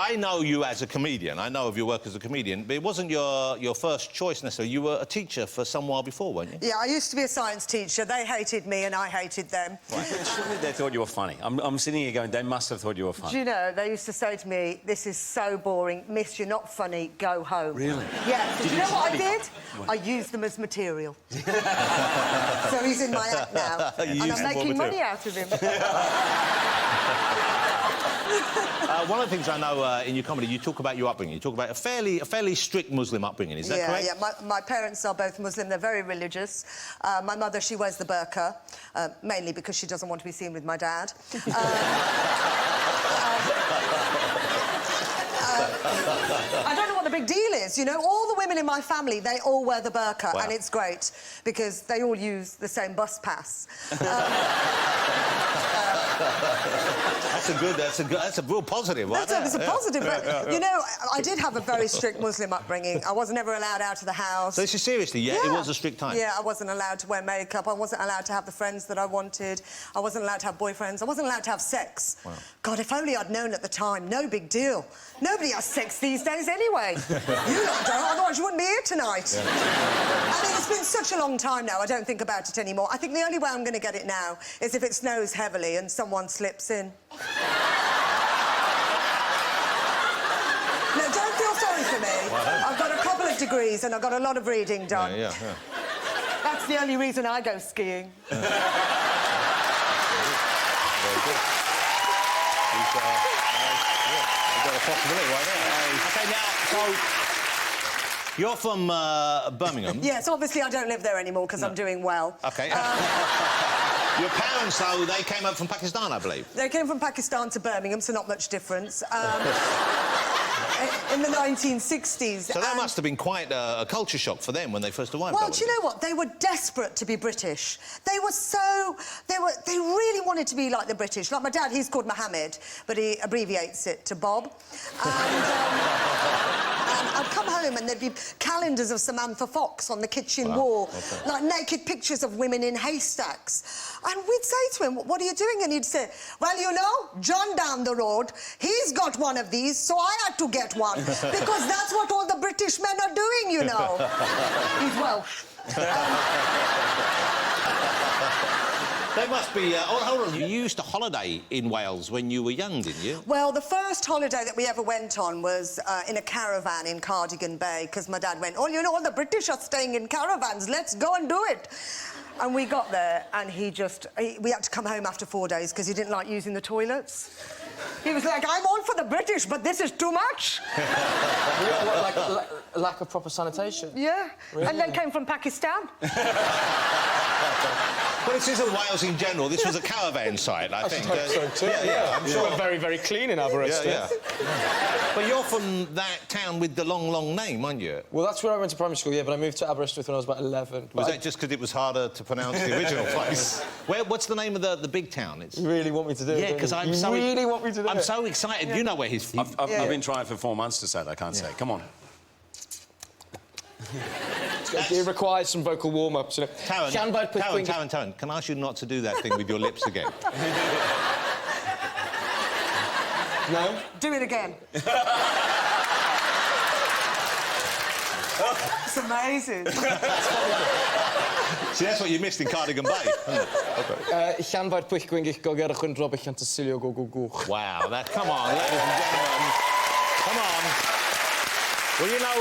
I know you as a comedian. I know of your work as a comedian, but it wasn't your first choice necessarily. You were a teacher for some while before, weren't you? Yeah, I used to be a science teacher. They hated me and I hated them. Right. Surely they thought you were funny. I'm sitting here going, they must have thought you were funny. Do you know, they used to say to me, this is so boring. Miss, you're not funny. Go home. Really? Yeah. Did you know what I did? What? I used them as material. So he's in my act now. And I'm making money out of him. One of the things I know in your comedy, you talk about your upbringing. You talk about a fairly strict Muslim upbringing. Is that correct? Yeah. My parents are both Muslim. They're very religious. My mother, she wears the burqa, mainly because she doesn't want to be seen with my dad. I don't know what the big deal is, you know? All the women in my family, they all wear the burqa, wow. and it's great because they all use the same bus pass. That's a real positive, right? It's a positive, but, you know, I did have a very strict Muslim upbringing. I was never allowed out of the house. So this is seriously, yeah, it was a strict time? Yeah, I wasn't allowed to wear makeup. I wasn't allowed to have the friends that I wanted. I wasn't allowed to have boyfriends. I wasn't allowed to have sex. Wow. God, if only I'd known at the time. No big deal. Nobody has sex these days anyway. You lot don't, otherwise you wouldn't be here tonight. Yeah. I mean, it's been such a long time now, I don't think about it anymore. I think the only way I'm going to get it now is if it snows heavily and someone slips in. No, don't feel sorry for me. Well, I've got a couple of degrees and I've got a lot of reading done. Yeah. That's the only reason I go skiing. Very good. You've got a possibility right there. OK, now, so... You're from Birmingham? Yes, obviously I don't live there anymore because I'm doing well. OK. Your parents, though, they came up from Pakistan, I believe? They came from Pakistan to Birmingham, so not much difference. In the 1960s. So that must have been quite a culture shock for them when they first arrived. Well, do you know what? They were desperate to be British. They were so... They really wanted to be like the British. Like my dad, he's called Mohammed, but he abbreviates it to Bob. And I'd come home and there'd be calendars of Samantha Fox on the kitchen wall, like naked pictures of women in haystacks. And we'd say to him, what are you doing? And he'd say, well, you know, John down the road, he's got one of these, so I had to get one. Because that's what all the British men are doing, you know. He's Welsh. They must be... hold on, you used to holiday in Wales when you were young, didn't you? Well, the first holiday that we ever went on was in a caravan in Cardigan Bay, because my dad went, oh, you know, all the British are staying in caravans, let's go and do it. And we got there, and we had to come home after 4 days because he didn't like using the toilets. He was like, I'm all for the British, but this is too much. What, like lack of proper sanitation? Yeah. Really? And then came from Pakistan. Well, this isn't Wales in general. This was a caravan site, I think. So too. Yeah, I'm sure we're very, very clean in Aberystwyth. Yeah. But you're from that town with the long, long name, aren't you? Well, that's where I went to primary school, yeah, but I moved to Aberystwyth when I was about 11. Was that just because it was harder to pronounce the original place? What's the name of the big town? You really want me to do it? Yeah, because I'm so... You really want me to do it? I'm so excited. Yeah. You know where he's from. I've been trying for 4 months to say it. I can't say it. Come on. It requires some vocal warm-ups, you know. Taron, can I ask you not to do that thing with your lips again? No? Do it again. It's amazing. See, that's what you missed in Cardigan Bay. Wow, come on, ladies and gentlemen. Come on. Well, you know,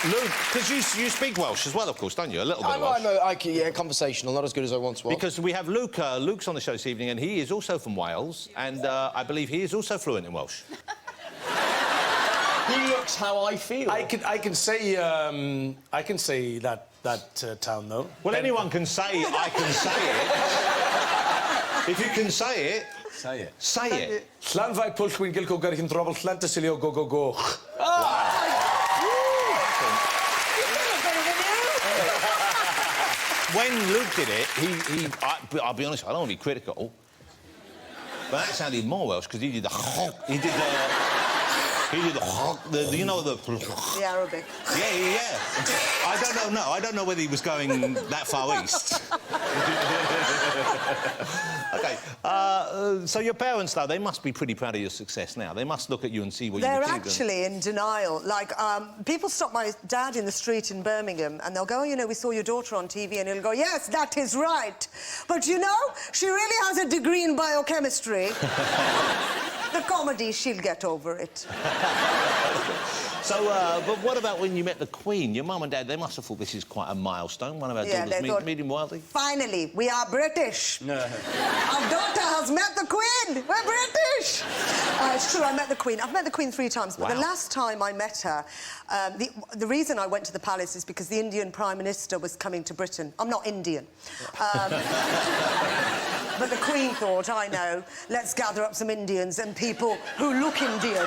Luke, because you speak Welsh as well, of course, don't you? A little bit of Welsh. Yeah, conversational, not as good as I once was. Because we have Luke. Luke's on the show this evening, and he is also from Wales, and I believe he is also fluent in Welsh. He looks how I feel. I can say that town though. Well, anyone can say I can say it. If you can say it, say it. Say it. Llanfaid pwll chwingil cogar chi'n drobl llantysilio go go go. When Luke did it, I'll be honest, I don't want to be critical, but that sounded more Welsh because he did the you know the Arabic. Yeah. I don't know whether he was going that far east. OK. So your parents, though, they must be pretty proud of your success now. They must look at you and see what you've They're achieved. actually in denial. Like, people stop my dad in the street in Birmingham and they'll go, oh, you know, we saw your daughter on TV, and he'll go, yes, that is right. But, you know, she really has a degree in biochemistry. The comedy, she'll get over it. So, but what about when you met the Queen? Your mum and dad, they must have thought this is quite a milestone. One of our daughters meeting Wildly. Finally, we are British. No. Our daughter has met the Queen. We're British. It's true, I met the Queen. I've met the Queen 3 times, but the last time I met her, the reason I went to the palace is because the Indian Prime Minister was coming to Britain. I'm not Indian. But the Queen thought, I know, let's gather up some Indians and people who look Indian.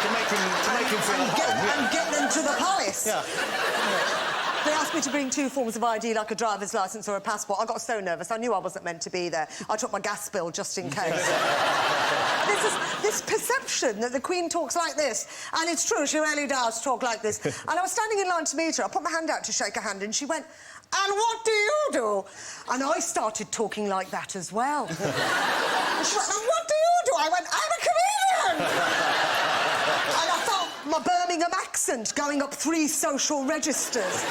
To make him feel at home. And get them to the palace. Yeah. They asked me to bring 2 forms of ID, like a driver's licence or a passport. I got so nervous, I knew I wasn't meant to be there. I took my gas bill just in case. This perception that the Queen talks like this, and it's true, she really does talk like this. And I was standing in line to meet her. I put my hand out to shake her hand, and she went, and what do you do? And I started talking like that as well. And she went, and what do you do? I went, I'm a comedian! And I felt my Birmingham accent going up 3 social registers.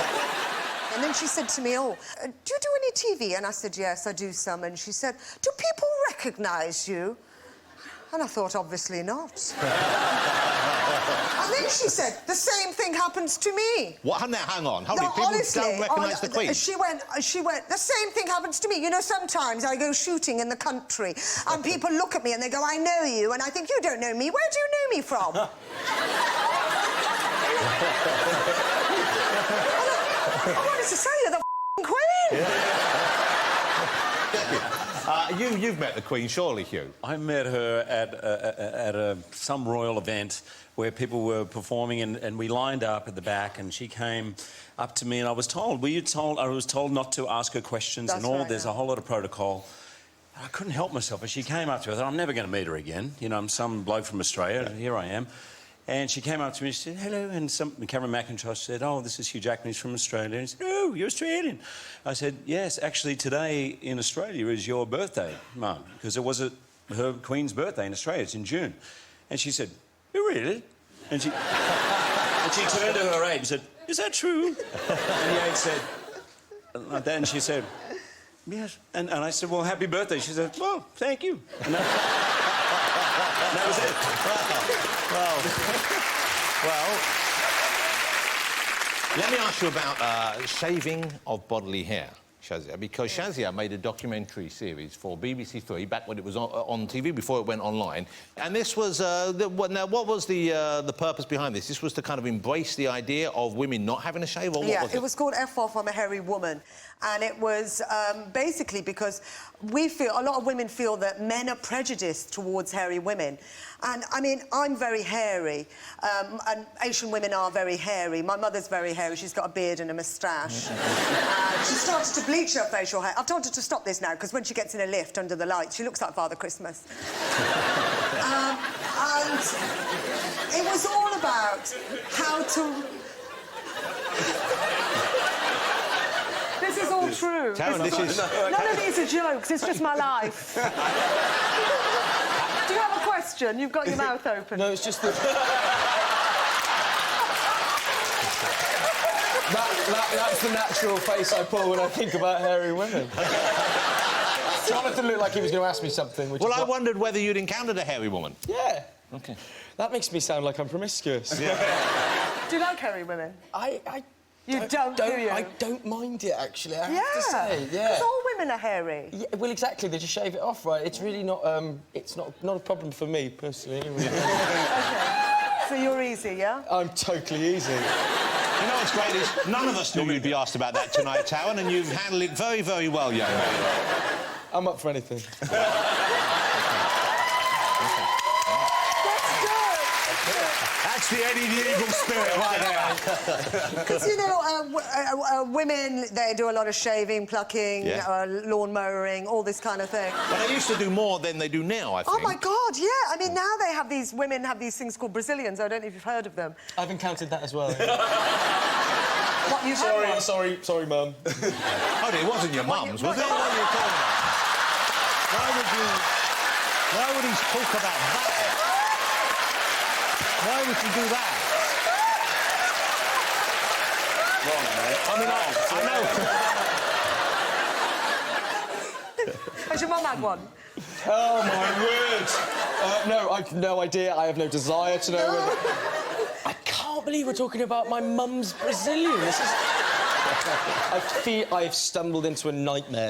And then she said to me, oh, do you do any TV? And I said, yes, I do some. And she said, do people recognise you? And I thought, obviously not. And then she said, the same thing happens to me. What? Now, hang on. Hold No, it. People honestly, don't recognise the Queen. She went, the same thing happens to me. You know, sometimes I go shooting in the country and people look at me and they go, I know you. And I think, you don't know me. Where do you know me from? I wanted to say you're the Queen. You've met the Queen, surely, Hugh? I met her at some royal event where people were performing, and we lined up at the back, and she came up to me, and I was told, I was told not to ask her questions. That's and all. right, There's a whole lot of protocol. I couldn't help myself, but she came up to me. I thought, I'm never going to meet her again. You know, I'm some bloke from Australia, and here I am. And she came up to me and she said, hello, and Cameron McIntosh said, oh, this is Hugh Jackman, he's from Australia. And he said, oh, you're Australian. I said, yes, actually, today in Australia is your birthday, Mum, because it was her Queen's birthday in Australia. It's in June. And she said, oh, really? And she turned to her aide and said, is that true? And the aide said, like that, and she said, yes. And I said, well, happy birthday. She said, well, thank you. And that was it. Well, let me ask you about shaving of bodily hair, Shazia, because Shazia made a documentary series for BBC 3 back when it was on TV, before it went online. And this was... now, what was the purpose behind this? This was to kind of embrace the idea of women not having a shave, or what was it? It was called F Off, I'm a Hairy Woman. And it was basically because a lot of women feel that men are prejudiced towards hairy women. And, I mean, I'm very hairy, and Asian women are very hairy. My mother's very hairy. She's got a beard and a moustache. She started to bleach her facial hair. I've told her to stop this now, because when she gets in a lift under the lights, she looks like Father Christmas. And it was all about how to... This is all true. Taron, None of these are jokes, it's just my life. Do you have a question? You've got your mouth open. No, it's just that... that's the natural face I pull when I think about hairy women. Jonathan looked like he was going to ask me something, which I wondered whether you'd encountered a hairy woman. Yeah. OK. That makes me sound like I'm promiscuous. Do you like hairy women? You don't, do you? I don't mind it, actually, I have to say. Yeah. Because all women are hairy. Yeah, well, exactly. They just shave it off, right? It's really not... it's not a problem for me, personally. Anyway. OK. So you're easy, yeah? I'm totally easy. You know what's great is none of us knew you'd be asked about that tonight, Taron, and you've handled it very, very well, young man. I'm up for anything. That's the Eddie the Eagle spirit right there. Because, you know, women, they do a lot of shaving, plucking, lawn mowing, all this kind of thing. But they used to do more than they do now, I think. Oh, my God, yeah. I mean, now they have women have these things called Brazilians. I don't know if you've heard of them. I've encountered that as well. Yeah. What, you had one? Sorry, Mum. Oh, it wasn't your mum's, was it? What are you talking about? Why would he talk about that? Why would you do that? Wrong, mate. I mean, I know. Has your mum had one? Oh, my word. No, I've no idea. I have no desire to know whether... I can't believe we're talking about my mum's Brazilian. This is... I feel I've stumbled into a nightmare.